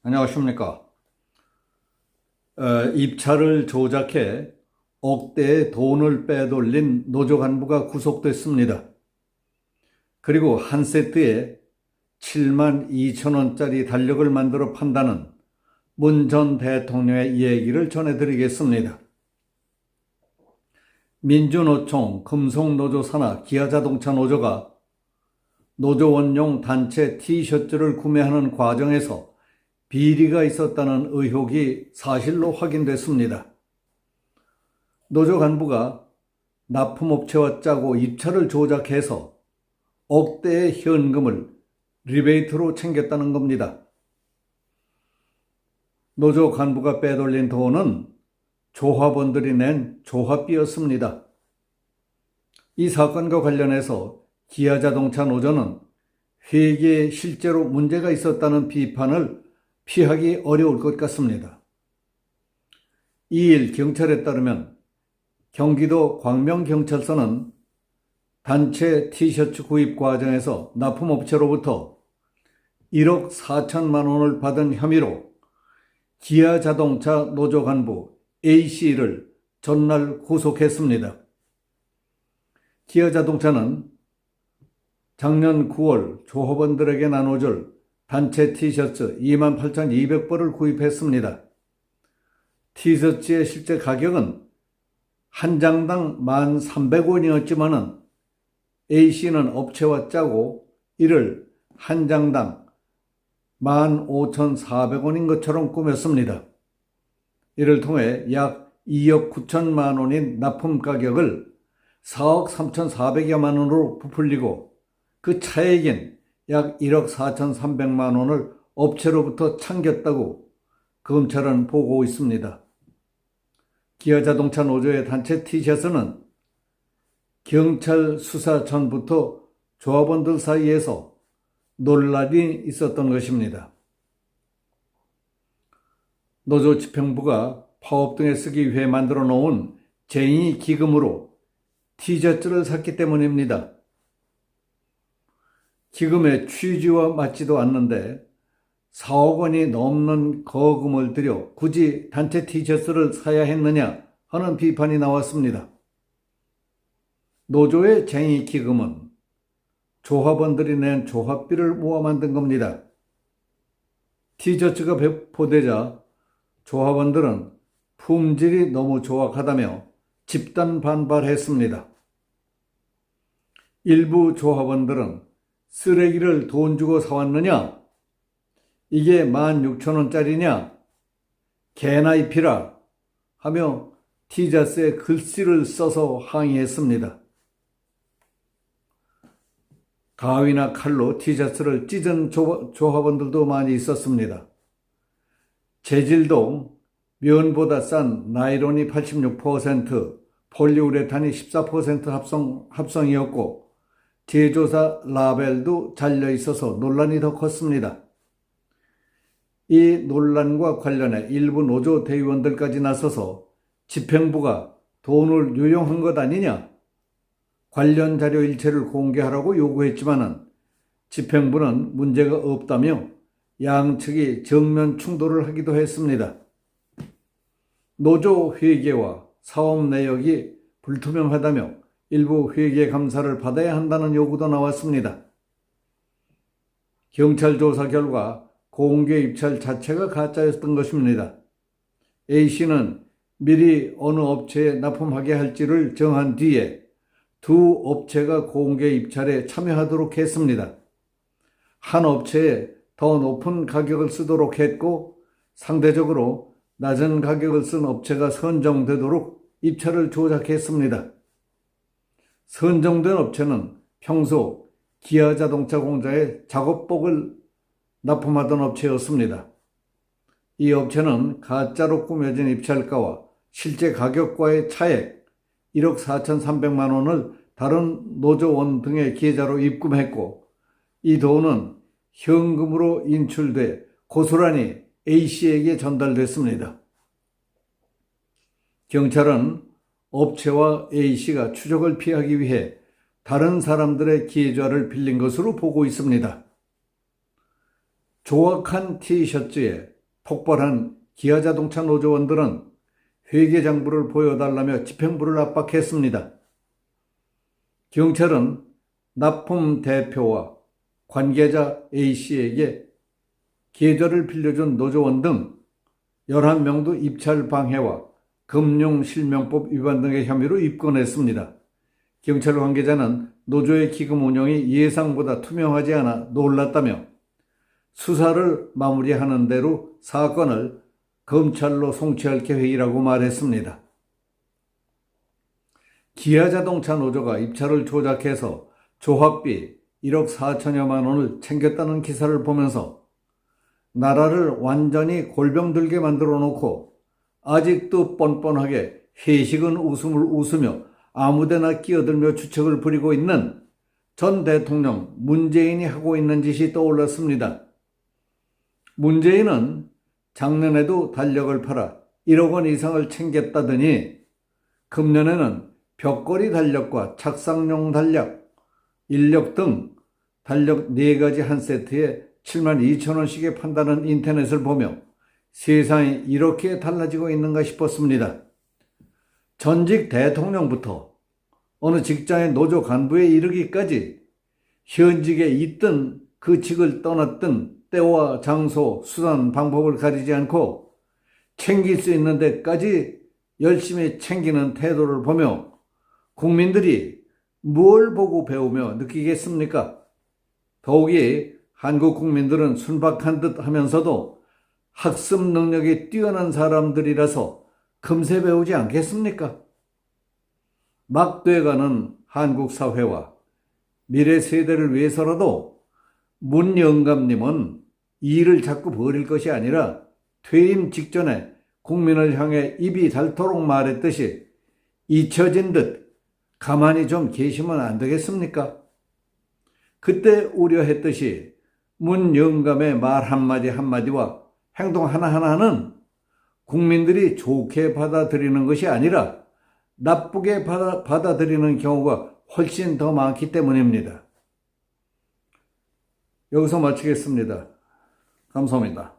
안녕하십니까. 입찰을 조작해 억대의 돈을 빼돌린 노조 간부가 구속됐습니다. 그리고 한 세트에 7만 2천 원짜리 달력을 만들어 판다는 문 전 대통령의 얘기를 전해드리겠습니다. 민주노총, 금속노조 산하, 기아자동차 노조가 노조원용 단체 티셔츠를 구매하는 과정에서 비리가 있었다는 의혹이 사실로 확인됐습니다. 노조 간부가 납품업체와 짜고 입찰을 조작해서 억대의 현금을 리베이트로 챙겼다는 겁니다. 노조 간부가 빼돌린 돈은 조합원들이 낸 조합비였습니다. 이 사건과 관련해서 기아자동차 노조는 회계에 실제로 문제가 있었다는 비판을 피하기 어려울 것 같습니다. 2일 경찰에 따르면 경기도 광명경찰서는 단체 티셔츠 구입 과정에서 납품업체로부터 1억 4천만 원을 받은 혐의로 기아자동차 노조 간부 A씨를 전날 구속했습니다. 기아자동차는 작년 9월 조합원들에게 나눠줄 단체 티셔츠 28,200벌을 구입했습니다. 티셔츠의 실제 가격은 한 장당 1,300원이었지만 A씨는 업체와 짜고 이를 한 장당 15,400원인 것처럼 꾸몄습니다. 이를 통해 약 2억 9천만 원인 납품 가격을 4억 3,400여만 원으로 부풀리고 그 차액인 약 1억 4,300만 원을 업체로부터 챙겼다고 검찰은 보고 있습니다. 기아자동차 노조의 단체 티셔츠는 경찰 수사 전부터 조합원들 사이에서 논란이 있었던 것입니다. 노조 집행부가 파업 등에 쓰기 위해 만들어 놓은 쟁의 기금으로 티셔츠를 샀기 때문입니다. 기금의 취지와 맞지도 않는데 4억 원이 넘는 거금을 들여 굳이 단체 티셔츠를 사야 했느냐 하는 비판이 나왔습니다. 노조의 쟁의 기금은 조합원들이 낸 조합비를 모아 만든 겁니다. 티셔츠가 배포되자 조합원들은 품질이 너무 조악하다며 집단 반발했습니다. 일부 조합원들은 쓰레기를 돈 주고 사왔느냐? 이게 16,000원짜리냐? 개나 입히라 하며 티셔츠에 글씨를 써서 항의했습니다. 가위나 칼로 티셔츠를 찢은 조합원들도 많이 있었습니다. 재질도 면보다 싼 나일론이 86%, 폴리우레탄이 14% 합성이었고 제조사 라벨도 잘려 있어서 논란이 더 컸습니다. 이 논란과 관련해 일부 노조 대의원들까지 나서서 집행부가 돈을 유용한 것 아니냐, 관련 자료 일체를 공개하라고 요구했지만 집행부는 문제가 없다며 양측이 정면 충돌을 하기도 했습니다. 노조 회계와 사업 내역이 불투명하다며 일부 회계 감사를 받아야 한다는 요구도 나왔습니다. 경찰 조사 결과 공개 입찰 자체가 가짜였던 것입니다. A씨는 미리 어느 업체에 납품하게 할지를 정한 뒤에 두 업체가 공개 입찰에 참여하도록 했습니다. 한 업체에 더 높은 가격을 쓰도록 했고 상대적으로 낮은 가격을 쓴 업체가 선정되도록 입찰을 조작했습니다. 선정된 업체는 평소 기아자동차 공장에 작업복을 납품하던 업체였습니다. 이 업체는 가짜로 꾸며진 입찰가와 실제 가격과의 차액 1억 4,300만 원을 다른 노조원 등의 계좌로 입금했고 이 돈은 현금으로 인출돼 고스란히 A씨에게 전달됐습니다. 경찰은 업체와 A씨가 추적을 피하기 위해 다른 사람들의 계좌를 빌린 것으로 보고 있습니다. 조악한 티셔츠에 폭발한 기아자동차 노조원들은 회계장부를 보여달라며 집행부를 압박했습니다. 경찰은 납품 대표와 관계자 A씨에게 계좌를 빌려준 노조원 등 11명도 입찰 방해와 금융실명법 위반 등의 혐의로 입건했습니다. 경찰 관계자는 노조의 기금 운영이 예상보다 투명하지 않아 놀랐다며 수사를 마무리하는 대로 사건을 검찰로 송치할 계획이라고 말했습니다. 기아자동차 노조가 입찰을 조작해서 조합비 1억 4천여만 원을 챙겼다는 기사를 보면서 나라를 완전히 골병들게 만들어 놓고 아직도 뻔뻔하게 회식은 웃음을 웃으며 아무데나 끼어들며 주책을 부리고 있는 전 대통령 문재인이 하고 있는 짓이 떠올랐습니다. 문재인은 작년에도 달력을 팔아 1억 원 이상을 챙겼다더니 금년에는 벽걸이 달력과 착상용 달력, 인력 등 달력 4가지 한 세트에 7만 2천 원씩에 판다는 인터넷을 보며 세상이 이렇게 달라지고 있는가 싶었습니다. 전직 대통령부터 어느 직장의 노조 간부에 이르기까지 현직에 있든 그 직을 떠났든 때와 장소, 수단, 방법을 가리지 않고 챙길 수 있는 데까지 열심히 챙기는 태도를 보며 국민들이 뭘 보고 배우며 느끼겠습니까? 더욱이 한국 국민들은 순박한 듯 하면서도 학습 능력이 뛰어난 사람들이라서 금세 배우지 않겠습니까? 막 돼가는 한국 사회와 미래 세대를 위해서라도 문 영감님은 이 일을 자꾸 벌일 것이 아니라 퇴임 직전에 국민을 향해 입이 닳도록 말했듯이 잊혀진 듯 가만히 좀 계시면 안 되겠습니까? 그때 우려했듯이 문 영감의 말 한마디 한마디와 행동 하나하나는 국민들이 좋게 받아들이는 것이 아니라 나쁘게 받아들이는 경우가 훨씬 더 많기 때문입니다. 여기서 마치겠습니다. 감사합니다.